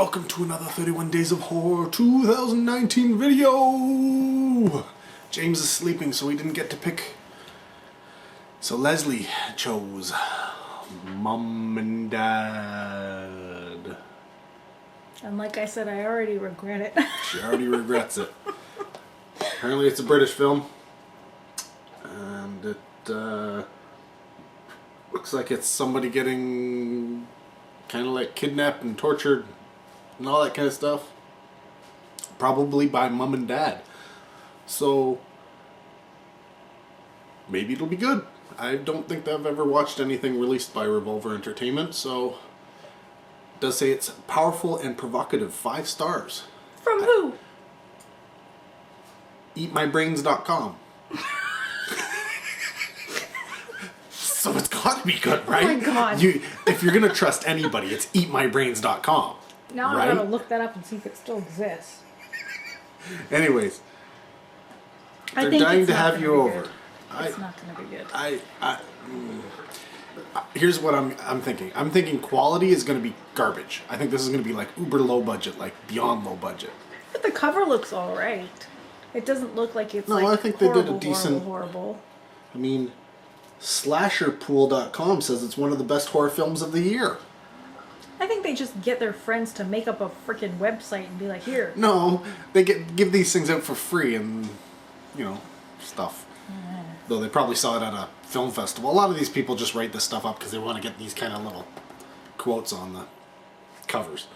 welcome to another 31 Days of Horror 2019 video! James is sleeping, so he didn't get to pick. So Leslie chose Mom and Dad. And like I said, I already regret it. She already regrets it. Apparently it's a British film. And it looks like it's somebody getting kind of like kidnapped and tortured and all that kind of stuff. Probably by Mom and Dad. So maybe it'll be good. I don't think that I've ever watched anything released by Revolver Entertainment, so it does say it's powerful and provocative. 5 stars. From who? EatMyBrains.com. So it's got to be good, right? Oh my god. If you're going to trust anybody, it's EatMyBrains.com. Now right? I'm gonna look that up and see if it still exists. Anyways, they're think dying it's to not have you gonna be over. good. It's not gonna be good. Here's what I'm thinking. I'm thinking quality is going to be garbage. I think this is going to be like uber low budget, like beyond low budget. But the cover looks alright. It doesn't look like it's No, like I think they did a horrible, decent. horrible. I mean, slasherpool.com says it's one of the best horror films of the year. I think they just get their friends to make up a freaking website and be like, here. No, they give these things out for free and, stuff. Though they probably saw it at a film festival. A lot of these people just write this stuff up because they want to get these kind of little quotes on the covers.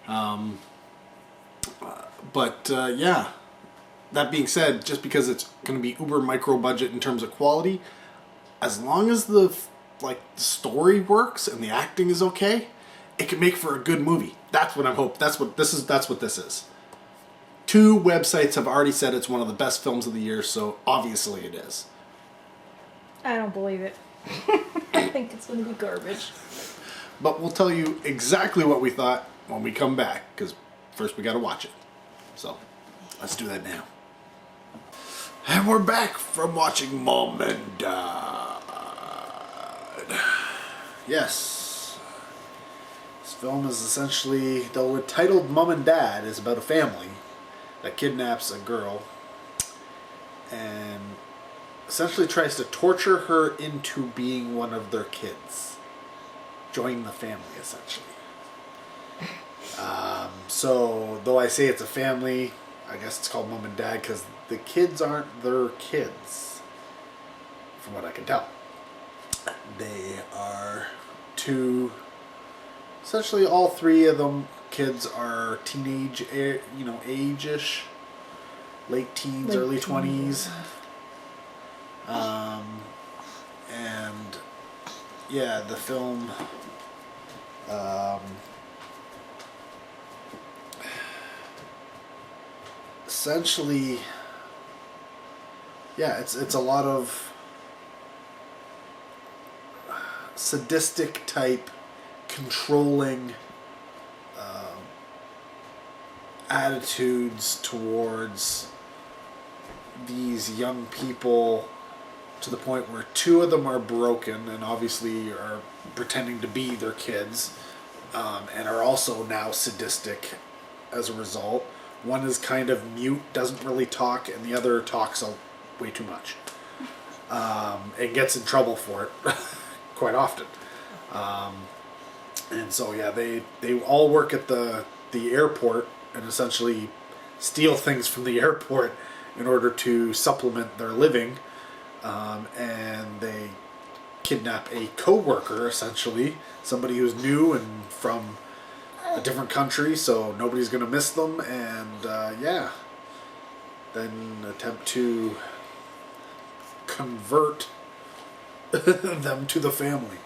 Yeah. That being said, just because it's going to be uber micro budget in terms of quality, as long as the story works and the acting is okay, it can make for a good movie. That's what I'm hoping. That's what this is. 2 websites have already said it's one of the best films of the year, so obviously it is. I don't believe it. I think it's going to be garbage. But we'll tell you exactly what we thought when we come back, because first we got to watch it. So let's do that now. And we're back from watching Mom and Dad. Yes. This film is essentially, though it's titled Mom and Dad, is about a family that kidnaps a girl and essentially tries to torture her into being one of their kids. Join the family, essentially. So, though I say it's a family, I guess it's called Mom and Dad because the kids aren't their kids, from what I can tell. They are 2, essentially all 3 of them kids are teenage, age-ish, late teens, early 20s. And yeah, the film essentially, yeah, it's a lot of sadistic type, controlling attitudes towards these young people, to the point where 2 of them are broken and obviously are pretending to be their kids, and are also now sadistic as a result. One is kind of mute, doesn't really talk, and the other talks way too much, and gets in trouble for it quite often. And so yeah, they all work at the airport and essentially steal things from the airport in order to supplement their living, and they kidnap a co-worker, essentially somebody who's new and from a different country, so nobody's gonna miss them, and then attempt to convert them to the family.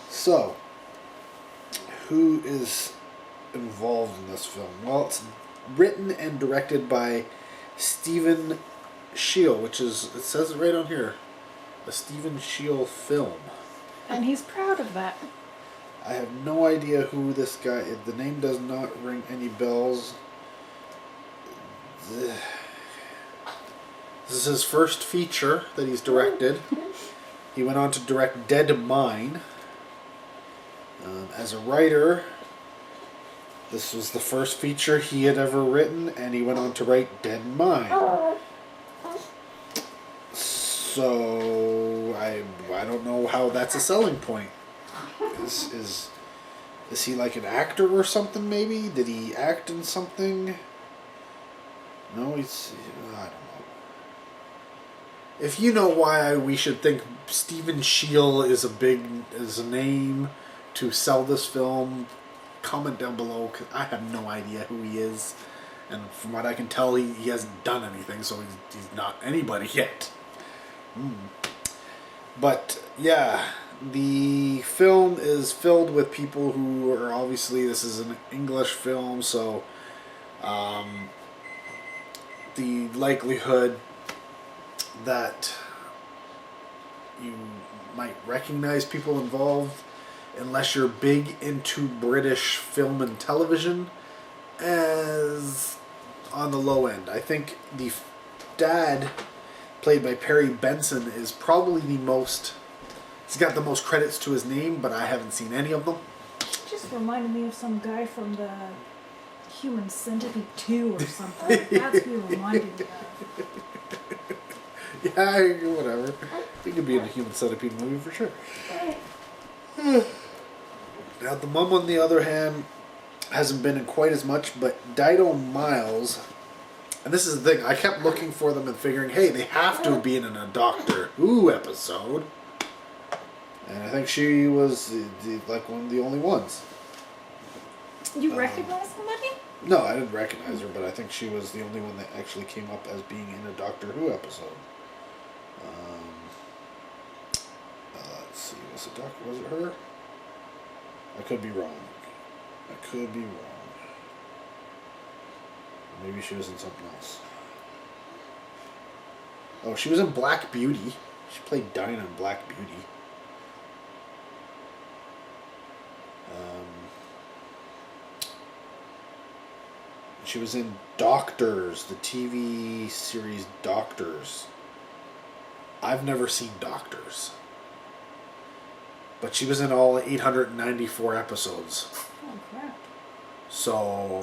So who is involved in this film? Well, it's written and directed by Stephen Scheel, which is, it says it right on here, a Stephen Scheel film. And he's proud of that. I have no idea who this guy is. The name does not ring any bells. This is his first feature that he's directed. He went on to direct Dead Mine, As a writer, this was the first feature he had ever written, and he went on to write Dead Mind. So I don't know how that's a selling point. Is he like an actor or something? Maybe did he act in something? No, he's I don't know. If you know why we should think Stephen Shield is a name to sell this film, comment down below, because I have no idea who he is. And from what I can tell, he hasn't done anything, so he's not anybody yet. But, yeah, the film is filled with people who are obviously, this is an English film, so the likelihood that you might recognize people involved, unless you're big into British film and television, as on the low end. I think the dad, played by Perry Benson, is probably the most... He's got the most credits to his name, but I haven't seen any of them. It just reminded me of some guy from the Human Centipede 2 or something. That's who he reminded me of. Yeah, whatever. He could be in a Human Centipede movie for sure. Now, the mum, on the other hand, hasn't been in quite as much, but Dido Miles, and this is the thing, I kept looking for them and figuring, hey, they have to have been in a Doctor Who episode. And I think she was like one of the only ones. You recognize somebody? No, I didn't recognize her, but I think she was the only one that actually came up as being in a Doctor Who episode. Let's see, was it her? I could be wrong. Maybe she was in something else. Oh, she was in Black Beauty. She played Dinah in Black Beauty. She was in Doctors, the TV series Doctors. I've never seen Doctors. But she was in all 894 episodes. Oh, crap. So...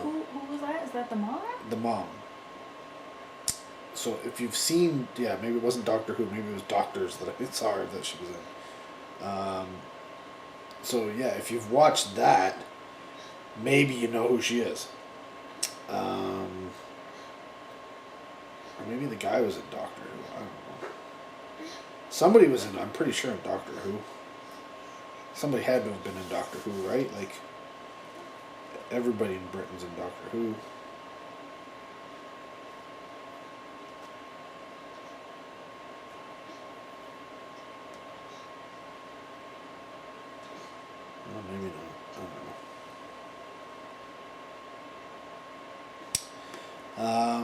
Who was that? Is that the mom? The mom. So if you've seen... Yeah, maybe it wasn't Doctor Who. Maybe it was Doctors that I saw her that she was in. So yeah, if you've watched that, maybe you know who she is. Or maybe the guy was in Doctor Who. I don't know. Somebody was in, I'm pretty sure, in Doctor Who. Somebody had to have been in Doctor Who, right? Like, everybody in Britain's in Doctor Who. Well, maybe not. I don't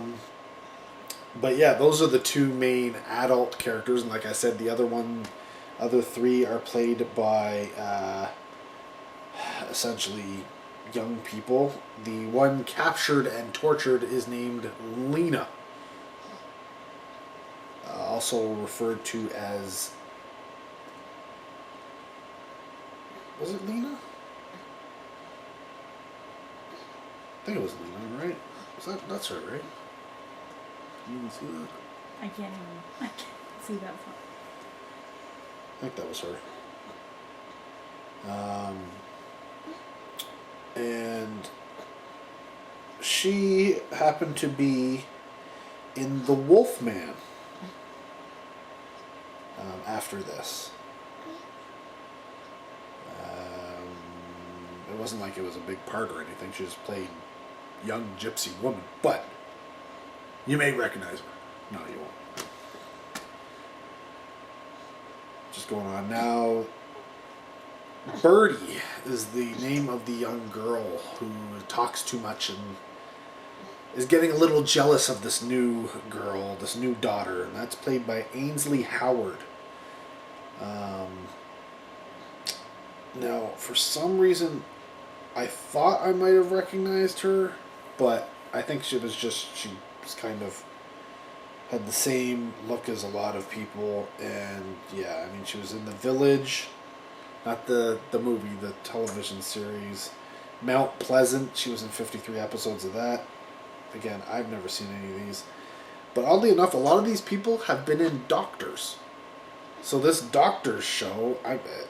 know. But yeah, those are the two main adult characters, and like I said, the other three are played by essentially young people. The one captured and tortured is named Lena, also referred to as... Was it Lena? I think it was Lena, right? That's her, right? You can see that? I can't see that far. I think that was her. And she happened to be in The Wolfman after this. It wasn't like it was a big part or anything. She just played young gypsy woman, but you may recognize her. No, you won't. Just going on now. Birdie is the name of the young girl who talks too much and is getting a little jealous of this new girl, this new daughter, and that's played by Ainsley Howard. Now, for some reason, I thought I might have recognized her, but I think she was kind of had the same look as a lot of people, and yeah, I mean, she was in The Village, not the movie, the television series. Mount Pleasant, she was in 53 episodes of that. Again, I've never seen any of these. But oddly enough, a lot of these people have been in Doctors. So this Doctors show,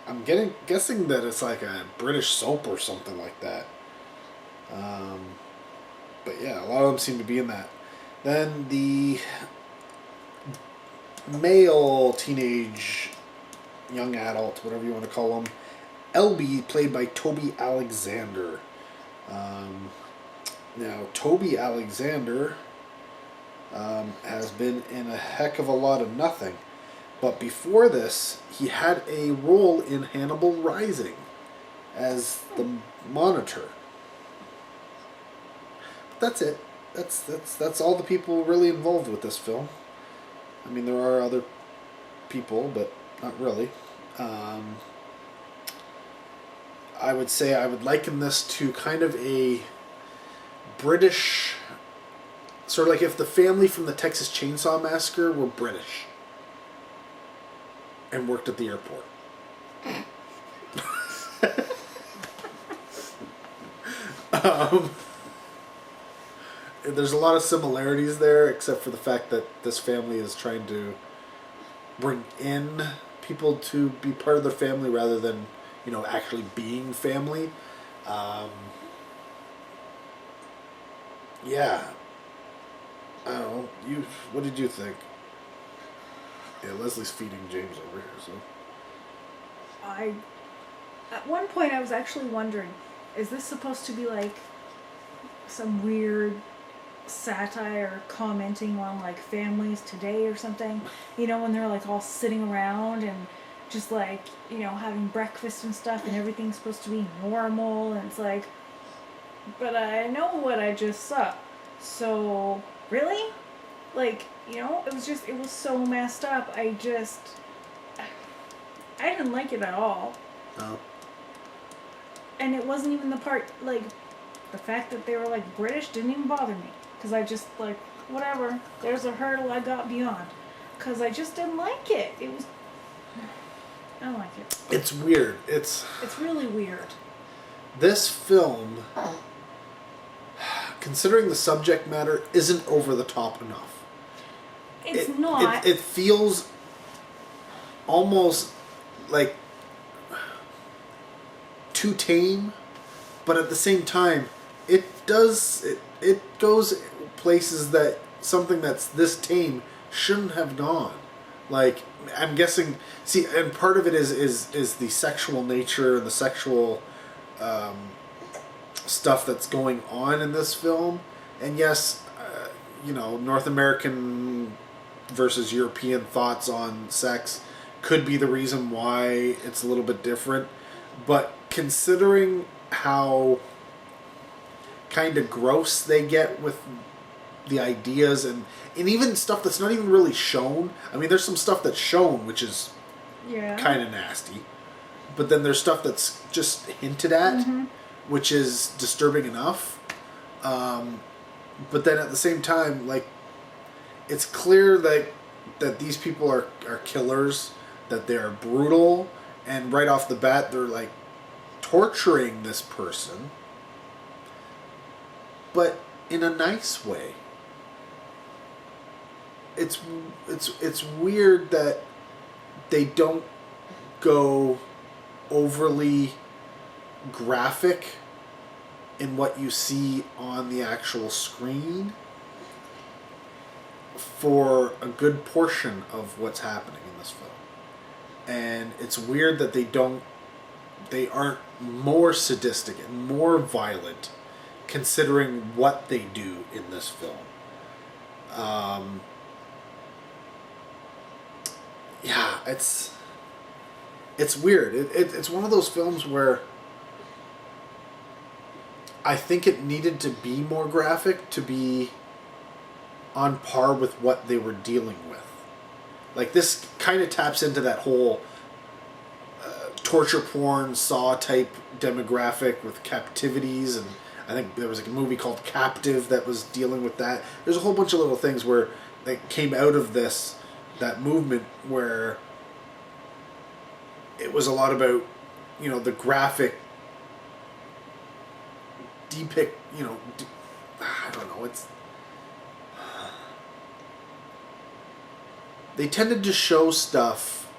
I'm guessing that it's like a British soap or something like that. But yeah, a lot of them seem to be in that. Then the male teenage, young adult, whatever you want to call him, Elby, played by Toby Alexander. Now, Toby Alexander has been in a heck of a lot of nothing. But before this, he had a role in Hannibal Rising as the Monitor. But that's it. That's all the people really involved with this film. I mean, there are other people, but not really. I would say I would liken this to kind of a British, sort of like if the family from the Texas Chainsaw Massacre were British and worked at the airport. There's a lot of similarities there, except for the fact that this family is trying to bring in people to be part of their family rather than, actually being family. Yeah. I don't know. What did you think? Yeah, Leslie's feeding James over here, so. At one point I was actually wondering, is this supposed to be like some weird satire commenting on like families today or something? When they're like all sitting around and just like, having breakfast and stuff and everything's supposed to be normal, and it's like, but I know what I just saw. So, really? Like, it was so messed up. I didn't like it at all. No. And it wasn't even the part, like, the fact that they were, like, British didn't even bother me. Because I just, like, whatever. There's a hurdle I got beyond. Because I just didn't like it. I don't like it. It's weird. It's really weird. This film, considering the subject matter, isn't over the top enough. It's not. It feels almost like too tame, but at the same time, it goes places that something that's this tame shouldn't have gone. Like, I'm guessing, and part of it is the sexual nature and the sexual stuff that's going on in this film. And yes, North American versus European thoughts on sex could be the reason why it's a little bit different. But considering how kind of gross they get with the ideas and even stuff that's not even really shown. I mean, there's some stuff that's shown which is kind of nasty. But then there's stuff that's just hinted at, which is disturbing enough. But then at the same time, like, it's clear that these people are killers, that they're brutal, and right off the bat they're like torturing this person, but in a nice way. It's weird that they don't go overly graphic in what you see on the actual screen for a good portion of what's happening in this film. And it's weird that they aren't more sadistic and more violent considering what they do in this film. Yeah, it's weird. It's one of those films where I think it needed to be more graphic to be on par with what they were dealing with. Like, this kind of taps into that whole torture porn, Saw type demographic with captivities, and I think there was a movie called Captive that was dealing with that. There's a whole bunch of little things where that came out of that movement where it was a lot about the graphic depict, I don't know, they tended to show stuff,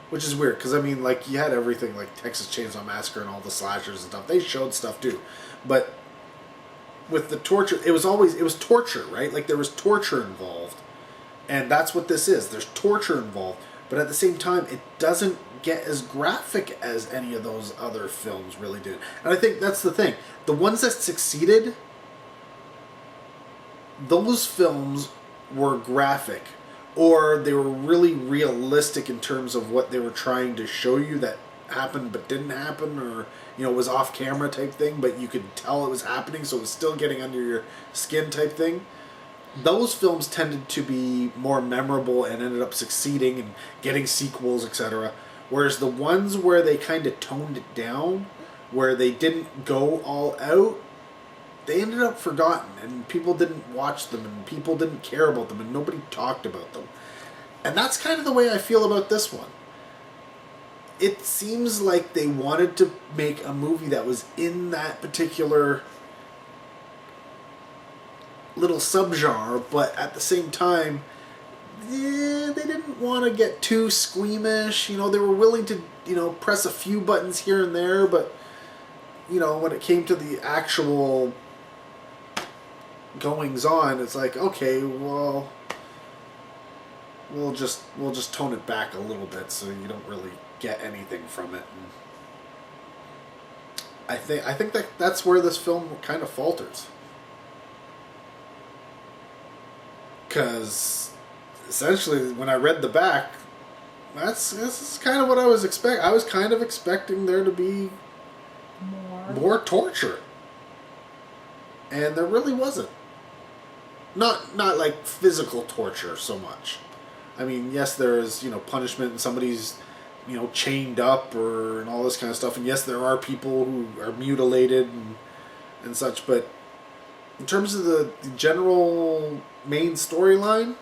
which is weird, because, I mean, like, you had everything, like Texas Chainsaw Massacre and all the slashers and stuff, they showed stuff, too, but with the torture, it was torture, right? Like, there was torture involved, and that's what this is, there's torture involved, but at the same time, it doesn't get as graphic as any of those other films really did. And I think that's the thing. The ones that succeeded, those films were graphic. Or they were really realistic in terms of what they were trying to show you that happened but didn't happen. Or, was off camera type thing, but you could tell it was happening, so it was still getting under your skin type thing. Those films tended to be more memorable and ended up succeeding and getting sequels, etc. Whereas the ones where they kind of toned it down, where they didn't go all out, they ended up forgotten, and people didn't watch them, and people didn't care about them, and nobody talked about them. And that's kind of the way I feel about this one. It seems like they wanted to make a movie that was in that particular little subgenre, but at the same time, they didn't want to get too squeamish. They were willing to, press a few buttons here and there, but, when it came to the actual goings on, it's like, okay, well, we'll just tone it back a little bit so you don't really get anything from it. And I think that's where this film kind of falters. Because essentially, when I read the back, this is kind of what I was expecting. I was kind of expecting there to be more torture, and there really wasn't. Not like physical torture so much. I mean, yes, there is punishment, and somebody's chained up and all this kind of stuff, and yes, there are people who are mutilated and such, but in terms of the general main storyline,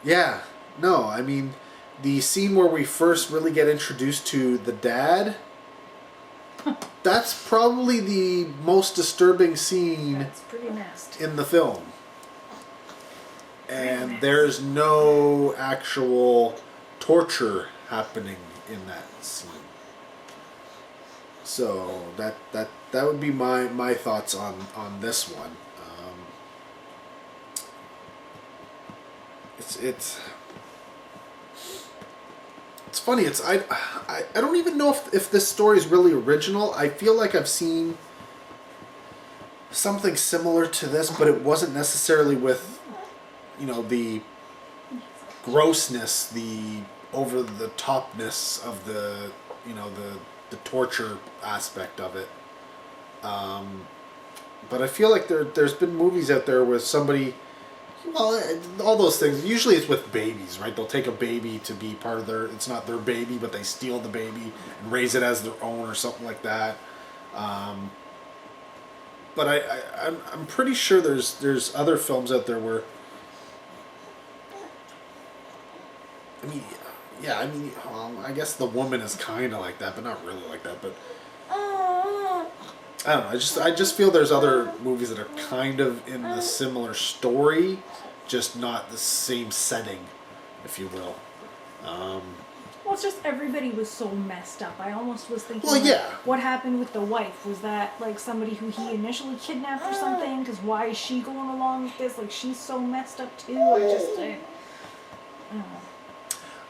yeah, no, I mean, the scene where we first really get introduced to the dad, that's probably the most disturbing scene. That's pretty nasty. In the film. And there's no actual torture happening in that scene. So that would be my thoughts on this one. It's funny. I don't even know if this story is really original. I feel like I've seen something similar to this, but it wasn't necessarily with the grossness, the over the topness of the the torture aspect of it. But I feel like there's been movies out there where somebody, well, all those things, usually it's with babies, right? They'll take a baby to be part of it's not their baby, but they steal the baby and raise it as their own or something like that. But I'm pretty sure there's other films out there where, I guess the woman is kind of like that, but not really like that. But I don't know. I just feel there's other movies that are kind of in the similar story, just not the same setting, if you will. Well, it's just everybody was so messed up. I almost was thinking, well, yeah. What happened with the wife? Was that like somebody who he initially kidnapped or something? Because why is she going along with this? Like, she's so messed up too. I don't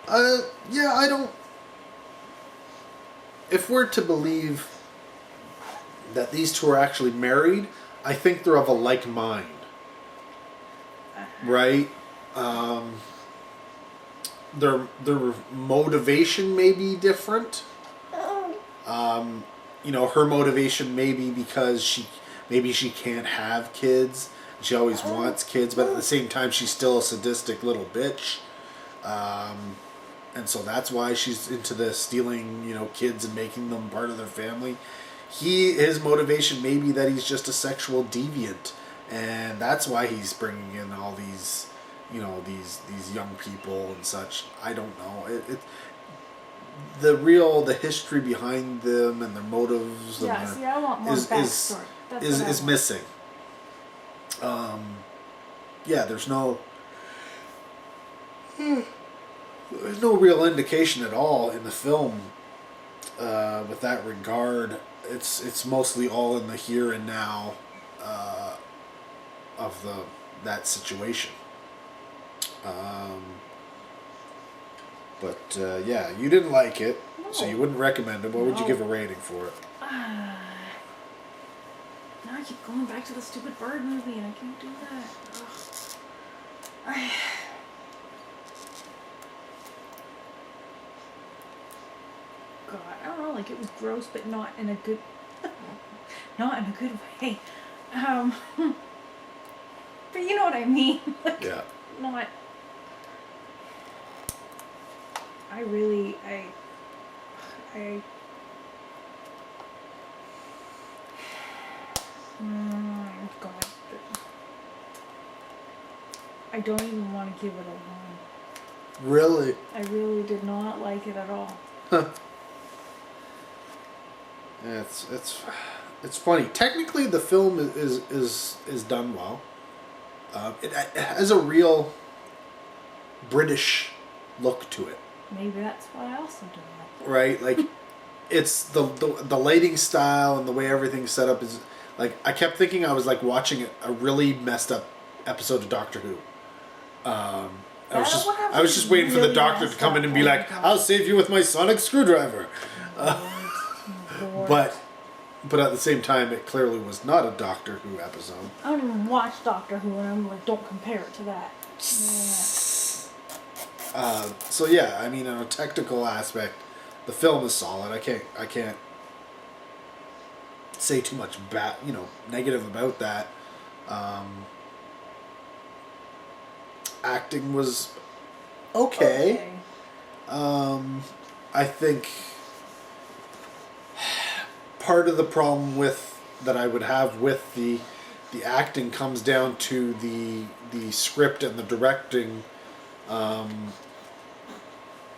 know. Yeah, I don't... If we're to believe that these two are actually married, I think they're of a like mind. Right? Their motivation may be different. Her motivation may be because she can't have kids. She always wants kids, but at the same time, she's still a sadistic little bitch. And so that's why she's into the stealing, kids and making them part of their family. His motivation may be that he's just a sexual deviant, and that's why he's bringing in all these, these young people and such. I don't know. the history behind them and their motives Yeah, and see, I want more backstory. That's is what I is want. missing. Yeah, there's no real indication at all in the film with that regard. It's mostly all in the here and now of that situation. But yeah, you didn't like it, so No. you wouldn't recommend it. What would you No. give a rating for it? Now I keep going back to the stupid bird movie, and I can't do that. Ugh. God, I don't know. Like, it was gross, but not in a good, not in a good way. But you know what I mean. Like, Yeah. not. I really, God. I don't even want to give it a 1. Really? I really did not like it at all. Huh. Yeah, it's funny. Technically, the film is done well. It has a real British look to it, Maybe that's why I also don't like it. right? Like, it's the lighting style and the way everything's set up is like I kept thinking I was like watching a really messed up episode of Doctor Who. I was just waiting for the doctor to come in and be like, "I'll save you with my sonic screwdriver." Lord. But at the same time, it clearly was not a Doctor Who episode. I don't even watch Doctor Who, and I'm like, don't compare it to that. Yeah. So yeah, I mean, on a technical aspect, the film is solid. I can't say too much negative about that. Acting was okay. I think part of the problem that I would have with the acting comes down to the script and the directing,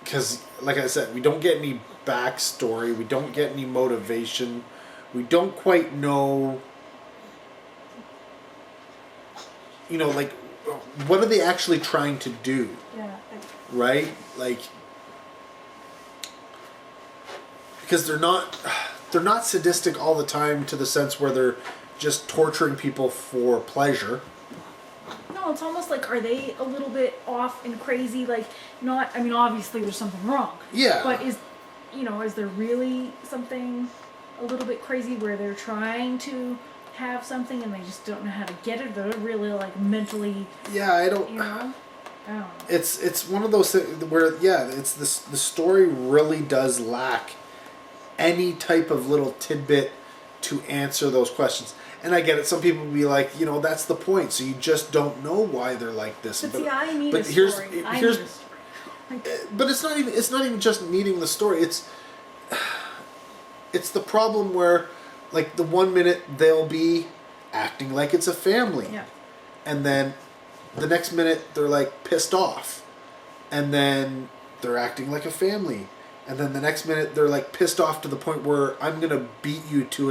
because like I said, we don't get any backstory, we don't get any motivation, we don't quite know, like, what are they actually trying to do? Yeah. Right? Like, because they're not sadistic all the time to the sense where they're just torturing people for pleasure. No, it's almost like, are they a little bit off and crazy? Like, not, I mean, obviously there's something wrong. Yeah. But is there really something a little bit crazy where they're trying to have something and they just don't know how to get it? They're really, like, mentally... Yeah, I don't... I don't know. It's one of those things where, yeah, it's the story really does lack any type of little tidbit to answer those questions. And I get it. Some people will be like, that's the point. So you just don't know why they're like this. But see, I need a story. Here's but it's not even just needing the story. It's the problem where, like, the 1 minute they'll be acting like it's a family. Yeah. And then the next minute they're like pissed off. And then they're acting like a family. And then the next minute they're like pissed off to the point where I'm gonna beat you to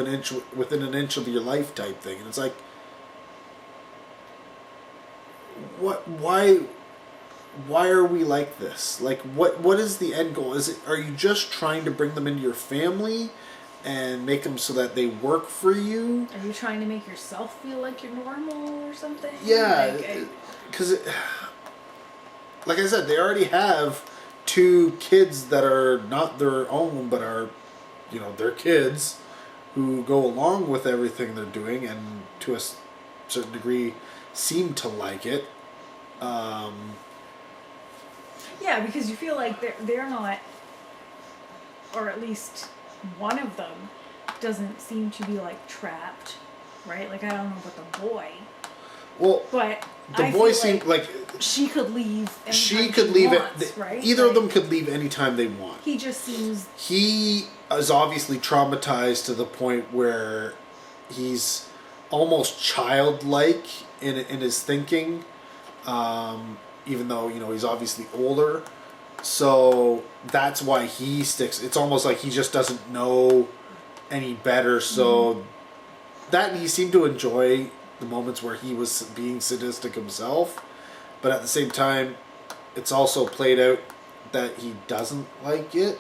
within an inch of your life type thing. And it's like, why are we like this? Like, what is the end goal? Are you just trying to bring them into your family and make them so that they work for you? Are you trying to make yourself feel like you're normal or something? Yeah, because like I said, they already have 2 kids that are not their own, but are, their kids, who go along with everything they're doing and to a certain degree seem to like it. Yeah, because you feel like they're not, or at least one of them doesn't seem to be like trapped, right? Like, I don't know about the boy. Well, but the boy seemed like she could leave. She could leave wants, it. Right? Either of them could leave anytime they want. He just seems. He is obviously traumatized to the point where he's almost childlike in his thinking, even though he's obviously older. So that's why he sticks. It's almost like he just doesn't know any better. So that he seemed to enjoy the moments where he was being sadistic himself, but at the same time, it's also played out that he doesn't like it.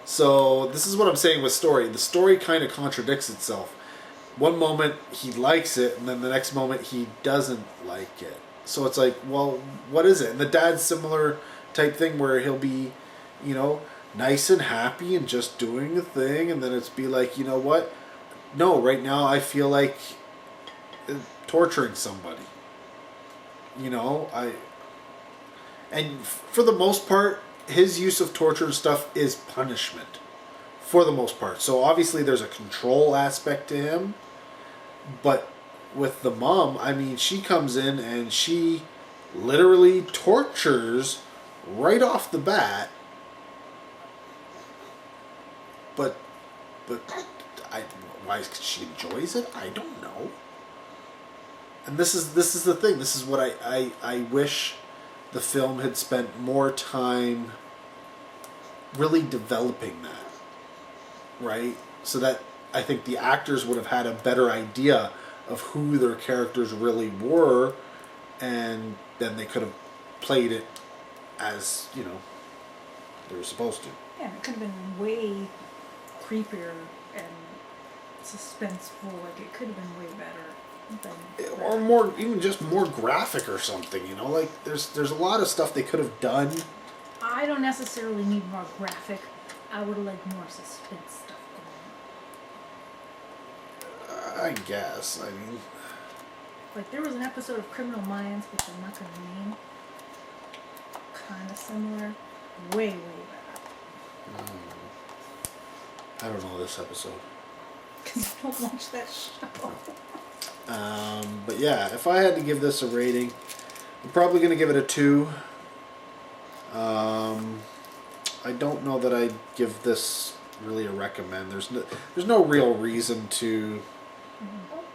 So this is what I'm saying with story. The story kind of contradicts itself. One moment he likes it, and then the next moment he doesn't like it. So it's like, well, what is it? And the dad's similar type thing where he'll be, nice and happy and just doing a thing, and then it's be like, you know what? No, right now I feel like torturing somebody. And for the most part, his use of torture and stuff is punishment. For the most part. So obviously there's a control aspect to him. But with the mom, I mean, she comes in and she literally tortures right off the bat. But why? Because she enjoys it? I don't know. And this is the thing. This is what I wish the film had spent more time really developing that. Right? So that I think the actors would have had a better idea of who their characters really were, and then they could have played it as, they were supposed to. Yeah, it could have been way creepier and suspenseful. Like, it could have been way better. Or more, even just more graphic or something, Like, there's a lot of stuff they could have done. I don't necessarily need more graphic. I would have liked more suspense stuff going on. I guess. I mean... Like, there was an episode of Criminal Minds, which I'm not going to name. Kind of similar. Way better. I don't know this episode. Because you don't watch that show. But yeah, if I had to give this a rating, I'm probably going to give it a 2. I don't know that I'd give this really a recommend. There's no real reason to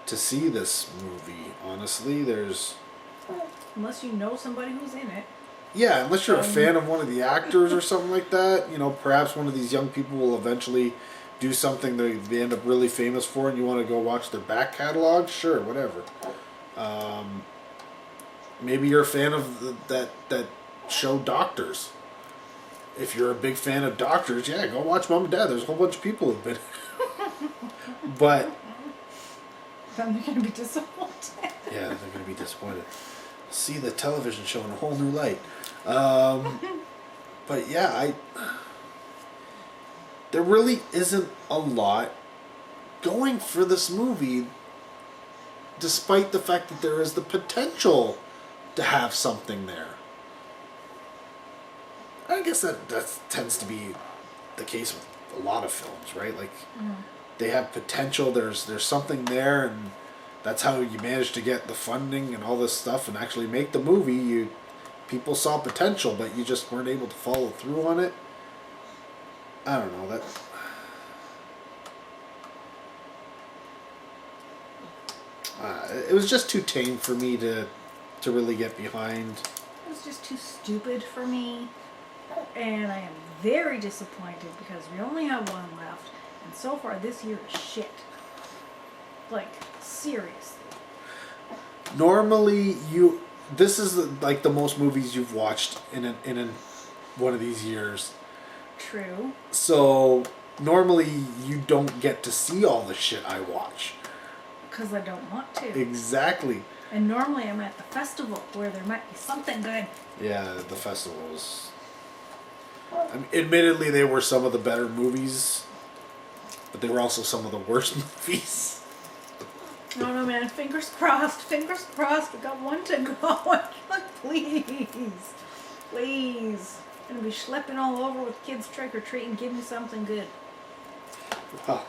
see this movie, honestly. Unless you know somebody who's in it. Yeah, unless you're a fan of one of the actors or something like that. Perhaps one of these young people will eventually do something they end up really famous for, and you want to go watch their back catalog. Sure, whatever. Maybe you're a fan of that show Doctors. If you're a big fan of Doctors, yeah, go watch Mom and Dad. There's a whole bunch of people who've been. But. Then they're going to be disappointed. Yeah, they're going to be disappointed. See the television show in a whole new light. But yeah, there really isn't a lot going for this movie, despite the fact that there is the potential to have something there. I guess that tends to be the case with a lot of films, right? Like, they have potential, there's something there, and that's how you manage to get the funding and all this stuff and actually make the movie. People saw potential, but you just weren't able to follow through on it. I don't know, it was just too tame for me to really get behind. It was just too stupid for me. And I am very disappointed because we only have one left. And so far this year is shit. Like, seriously. Normally, this is like the most movies you've watched in one of these years. True. So, normally you don't get to see all the shit I watch. Because I don't want to. Exactly. And normally I'm at the festival where there might be something good. Yeah, the festivals. I mean, admittedly, they were some of the better movies, but they were also some of the worst movies. I don't know, man. Fingers crossed. Fingers crossed. We got one to go. Please. Please. I'm going to be schlepping all over with kids trick-or-treating. Give me something good. Well,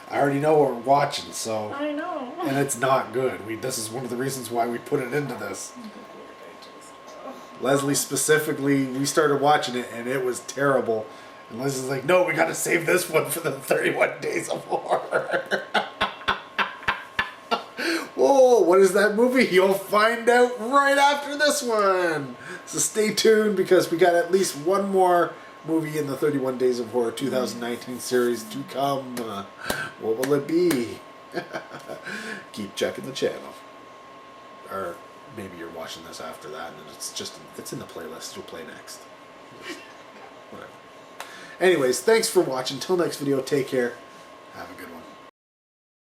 I already know what we're watching, so... I know. And it's not good. This is one of the reasons why we put it into this. Leslie specifically, we started watching it, and it was terrible. And Leslie's like, no, we got to save this one for the 31 Days of Horror. Whoa, what is that movie? You'll find out right after this one. So stay tuned because we got at least one more movie in the 31 Days of Horror 2019 series to come. What will it be? Keep checking the channel. Or maybe you're watching this after that and it's in the playlist. You'll play next. Whatever. Anyways, thanks for watching. Till next video, take care.